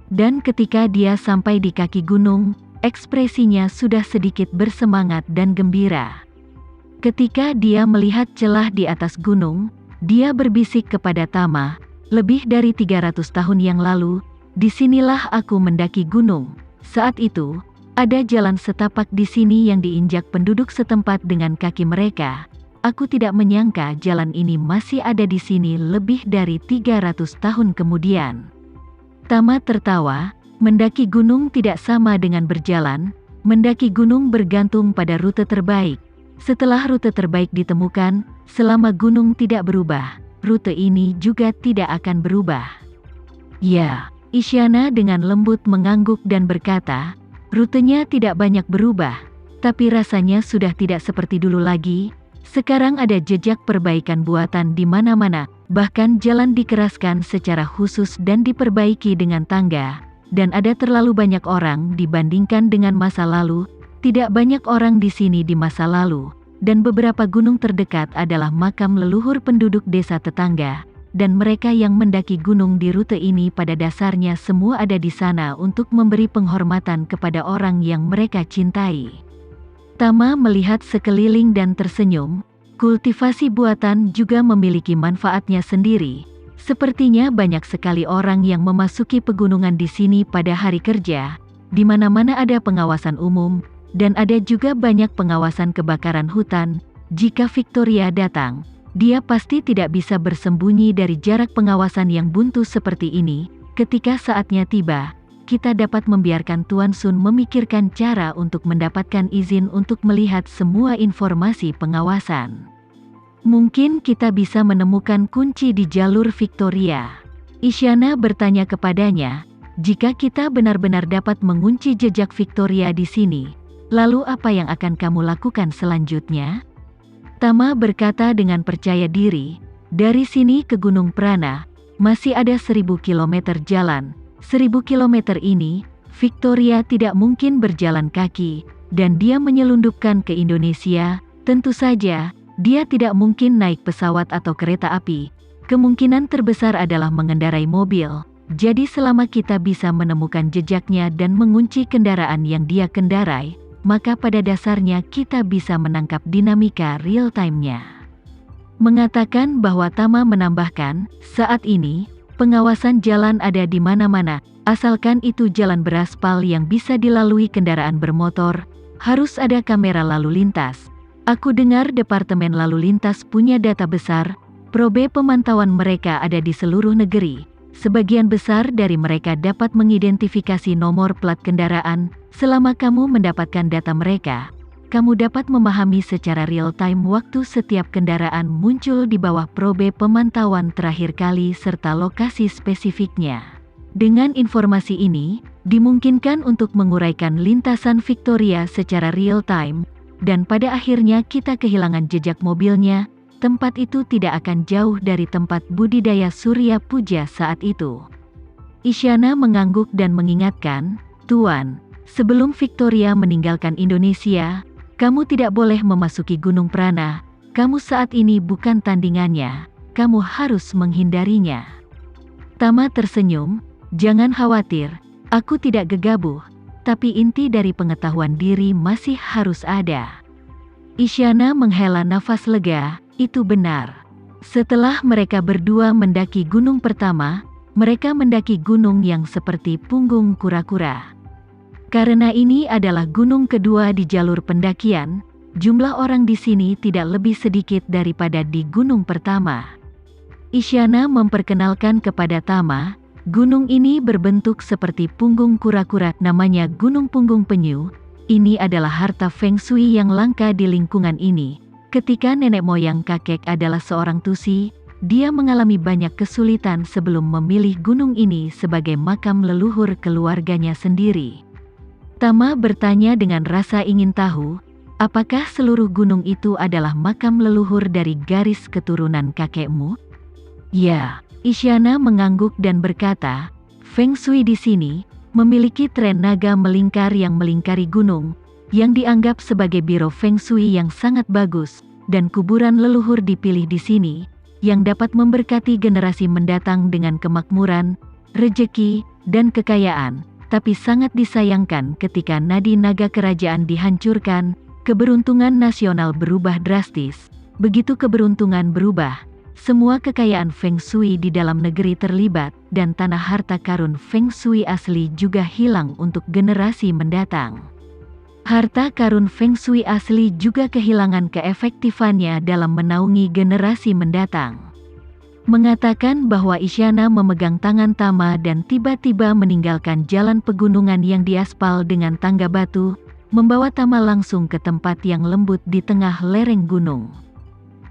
Dan ketika dia sampai di kaki gunung, ekspresinya sudah sedikit bersemangat dan gembira. Ketika dia melihat celah di atas gunung, dia berbisik kepada Tama, "Lebih dari 300 tahun yang lalu, disinilah aku mendaki gunung. Saat itu, ada jalan setapak di sini yang diinjak penduduk setempat dengan kaki mereka. Aku tidak menyangka jalan ini masih ada di sini lebih dari 300 tahun kemudian." Tama tertawa, "Mendaki gunung tidak sama dengan berjalan. Mendaki gunung bergantung pada rute terbaik. Setelah rute terbaik ditemukan, selama gunung tidak berubah, rute ini juga tidak akan berubah." "Ya," Isyana dengan lembut mengangguk dan berkata, "Rutenya tidak banyak berubah, tapi rasanya sudah tidak seperti dulu lagi. Sekarang ada jejak perbaikan buatan di mana-mana, bahkan jalan dikeraskan secara khusus dan diperbaiki dengan tangga, dan ada terlalu banyak orang dibandingkan dengan masa lalu. Tidak banyak orang di sini di masa lalu, dan beberapa gunung terdekat adalah makam leluhur penduduk desa tetangga, dan mereka yang mendaki gunung di rute ini pada dasarnya semua ada di sana untuk memberi penghormatan kepada orang yang mereka cintai." Tama melihat sekeliling dan tersenyum. Kultivasi buatan juga memiliki manfaatnya sendiri. Sepertinya banyak sekali orang yang memasuki pegunungan di sini pada hari kerja. Di mana-mana ada pengawasan umum, dan ada juga banyak pengawasan kebakaran hutan. Jika Victoria datang, dia pasti tidak bisa bersembunyi dari jarak pengawasan yang buntu seperti ini. Ketika saatnya tiba, kita dapat membiarkan Tuan Sun memikirkan cara untuk mendapatkan izin untuk melihat semua informasi pengawasan. Mungkin kita bisa menemukan kunci di jalur Victoria. Isyana bertanya kepadanya, "Jika kita benar-benar dapat mengunci jejak Victoria di sini, lalu apa yang akan kamu lakukan selanjutnya?" Tama berkata dengan percaya diri, "Dari sini ke Gunung Prana, masih ada 1000 kilometer jalan. 1000 kilometer ini, Victoria tidak mungkin berjalan kaki, dan dia menyelundupkan ke Indonesia. Tentu saja, dia tidak mungkin naik pesawat atau kereta api. Kemungkinan terbesar adalah mengendarai mobil. Jadi selama kita bisa menemukan jejaknya dan mengunci kendaraan yang dia kendarai, maka pada dasarnya kita bisa menangkap dinamika real time-nya." Mengatakan bahwa Tama menambahkan, "Saat ini, pengawasan jalan ada di mana-mana, asalkan itu jalan beraspal yang bisa dilalui kendaraan bermotor, harus ada kamera lalu lintas. Aku dengar Departemen Lalu Lintas punya data besar, probe pemantauan mereka ada di seluruh negeri. Sebagian besar dari mereka dapat mengidentifikasi nomor plat kendaraan. Selama kamu mendapatkan data mereka, kamu dapat memahami secara real-time waktu setiap kendaraan muncul di bawah probe pemantauan terakhir kali serta lokasi spesifiknya. Dengan informasi ini, dimungkinkan untuk menguraikan lintasan Victoria secara real-time, dan pada akhirnya kita kehilangan jejak mobilnya. Tempat itu tidak akan jauh dari tempat budidaya Surya Puja saat itu." Isyana mengangguk dan mengingatkan, "Tuan, sebelum Victoria meninggalkan Indonesia, kamu tidak boleh memasuki Gunung Prana. Kamu saat ini bukan tandingannya, kamu harus menghindarinya." Tama tersenyum, "Jangan khawatir, aku tidak gegabah, tapi inti dari pengetahuan diri masih harus ada." Isyana menghela nafas lega, itu benar. Setelah mereka berdua mendaki gunung pertama, mereka mendaki gunung yang seperti punggung kura-kura. Karena ini adalah gunung kedua di jalur pendakian, jumlah orang di sini tidak lebih sedikit daripada di gunung pertama. Isyana memperkenalkan kepada Tama, gunung ini berbentuk seperti punggung kura-kura, namanya Gunung Punggung Penyu. Ini adalah harta Feng Shui yang langka di lingkungan ini. Ketika nenek moyang kakek adalah seorang Tusi, dia mengalami banyak kesulitan sebelum memilih gunung ini sebagai makam leluhur keluarganya sendiri. Tama bertanya dengan rasa ingin tahu, apakah seluruh gunung itu adalah makam leluhur dari garis keturunan kakekmu? Ya, Isyana mengangguk dan berkata, Feng Shui di sini memiliki tren naga melingkar yang melingkari gunung, yang dianggap sebagai biro Feng Shui yang sangat bagus, dan kuburan leluhur dipilih di sini, yang dapat memberkati generasi mendatang dengan kemakmuran, rejeki, dan kekayaan, tapi sangat disayangkan ketika nadi naga kerajaan dihancurkan, keberuntungan nasional berubah drastis. Begitu keberuntungan berubah, semua kekayaan Feng Shui di dalam negeri terlibat, dan tanah harta karun Feng Shui asli juga hilang untuk generasi mendatang. Harta karun Feng Shui asli juga kehilangan keefektifannya dalam menaungi generasi mendatang. Mengatakan bahwa Isyana memegang tangan Tama dan tiba-tiba meninggalkan jalan pegunungan yang diaspal dengan tangga batu, membawa Tama langsung ke tempat yang lembut di tengah lereng gunung.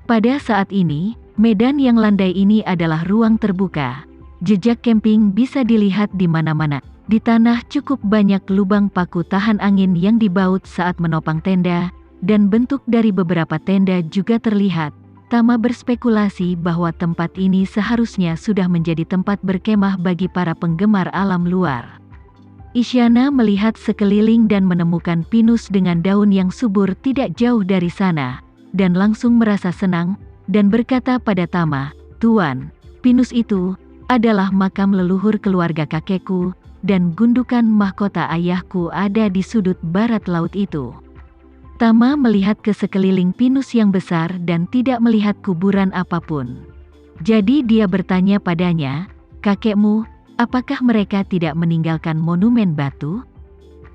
Pada saat ini, medan yang landai ini adalah ruang terbuka. Jejak camping bisa dilihat di mana-mana. Di tanah cukup banyak lubang paku tahan angin yang dibaut saat menopang tenda, dan bentuk dari beberapa tenda juga terlihat. Tama berspekulasi bahwa tempat ini seharusnya sudah menjadi tempat berkemah bagi para penggemar alam luar. Isyana melihat sekeliling dan menemukan pinus dengan daun yang subur tidak jauh dari sana, dan langsung merasa senang, dan berkata pada Tama, "Tuan, pinus itu adalah makam leluhur keluarga kakekku, dan gundukan mahkota ayahku ada di sudut barat laut itu." Tama melihat ke sekeliling pinus yang besar dan tidak melihat kuburan apapun. Jadi dia bertanya padanya, "Kakekmu, apakah mereka tidak meninggalkan monumen batu?"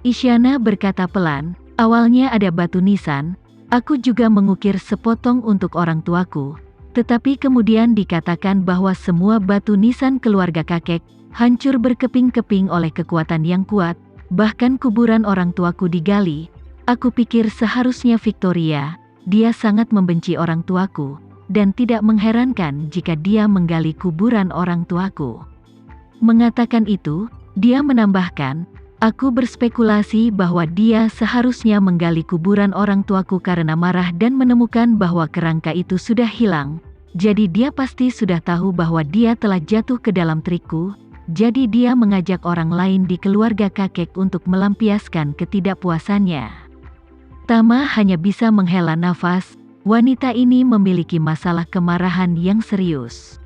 Isyana berkata pelan, "Awalnya ada batu nisan, aku juga mengukir sepotong untuk orang tuaku, tetapi kemudian dikatakan bahwa semua batu nisan keluarga kakek hancur berkeping-keping oleh kekuatan yang kuat, bahkan kuburan orang tuaku digali. Aku pikir seharusnya Victoria, dia sangat membenci orang tuaku, dan tidak mengherankan jika dia menggali kuburan orang tuaku." Mengatakan itu, dia menambahkan, "Aku berspekulasi bahwa dia seharusnya menggali kuburan orang tuaku karena marah dan menemukan bahwa kerangka itu sudah hilang, jadi dia pasti sudah tahu bahwa dia telah jatuh ke dalam trikku. Jadi dia mengajak orang lain di keluarga kakek untuk melampiaskan ketidakpuasannya." Tama hanya bisa menghela nafas. Wanita ini memiliki masalah kemarahan yang serius.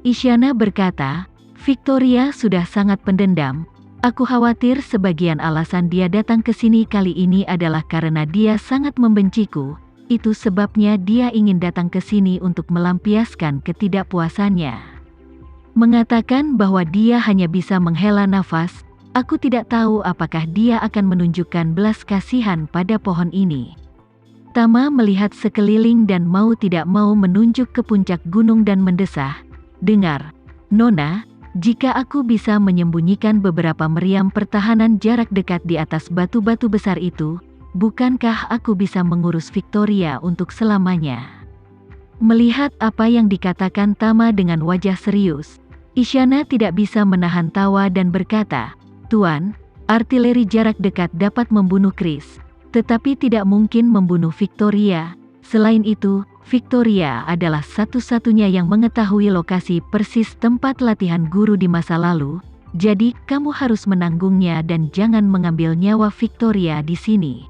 Isyana berkata, "Victoria sudah sangat pendendam. Aku khawatir sebagian alasan dia datang ke sini kali ini adalah karena dia sangat membenciku. Itu sebabnya dia ingin datang ke sini untuk melampiaskan ketidakpuasannya." Mengatakan bahwa dia hanya bisa menghela nafas, "Aku tidak tahu apakah dia akan menunjukkan belas kasihan pada pohon ini." Tama melihat sekeliling dan mau tidak mau menunjuk ke puncak gunung dan mendesah, "Dengar, Nona, jika aku bisa menyembunyikan beberapa meriam pertahanan jarak dekat di atas batu-batu besar itu, bukankah aku bisa mengurus Victoria untuk selamanya?" Melihat apa yang dikatakan Tama dengan wajah serius, Isyana tidak bisa menahan tawa dan berkata, "Tuan, artileri jarak dekat dapat membunuh Chris, tetapi tidak mungkin membunuh Victoria. Selain itu, Victoria adalah satu-satunya yang mengetahui lokasi persis tempat latihan guru di masa lalu, jadi kamu harus menanggungnya dan jangan mengambil nyawa Victoria di sini."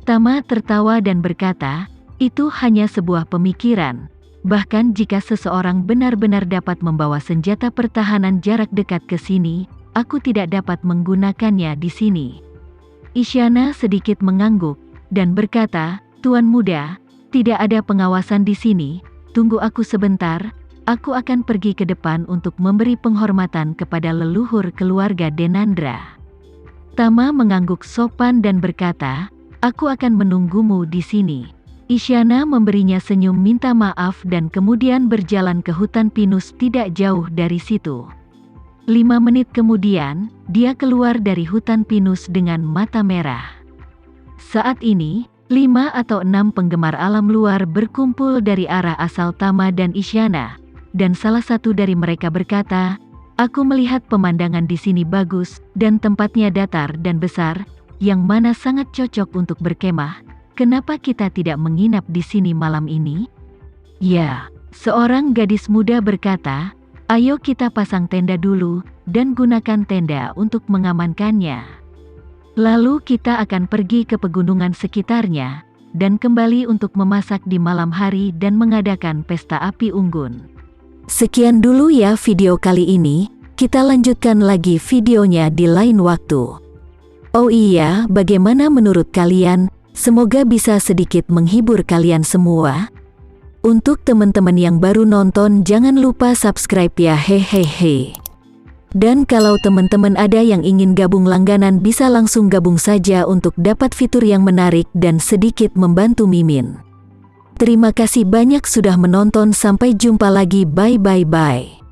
Tama tertawa dan berkata, "Itu hanya sebuah pemikiran. Bahkan jika seseorang benar-benar dapat membawa senjata pertahanan jarak dekat ke sini, aku tidak dapat menggunakannya di sini." Isyana sedikit mengangguk, dan berkata, "Tuan muda, tidak ada pengawasan di sini, tunggu aku sebentar, aku akan pergi ke depan untuk memberi penghormatan kepada leluhur keluarga Denandra." Tama mengangguk sopan dan berkata, "Aku akan menunggumu di sini." Isyana memberinya senyum minta maaf dan kemudian berjalan ke hutan pinus tidak jauh dari situ. 5 menit kemudian, dia keluar dari hutan pinus dengan mata merah. Saat ini, 5 atau 6 penggemar alam luar berkumpul dari arah asal Tama dan Isyana, dan salah satu dari mereka berkata, "Aku melihat pemandangan di sini bagus, dan tempatnya datar dan besar, yang mana sangat cocok untuk berkemah. Kenapa kita tidak menginap di sini malam ini?" "Ya," seorang gadis muda berkata, "ayo kita pasang tenda dulu, dan gunakan tenda untuk mengamankannya. Lalu kita akan pergi ke pegunungan sekitarnya, dan kembali untuk memasak di malam hari dan mengadakan pesta api unggun." Sekian dulu ya video kali ini. Kita lanjutkan lagi videonya di lain waktu. Oh iya, bagaimana menurut kalian? Semoga bisa sedikit menghibur kalian semua. Untuk teman-teman yang baru nonton, jangan lupa subscribe ya, hehehe. Dan kalau teman-teman ada yang ingin gabung langganan, bisa langsung gabung saja untuk dapat fitur yang menarik dan sedikit membantu Mimin. Terima kasih banyak sudah menonton, sampai jumpa lagi, bye bye bye.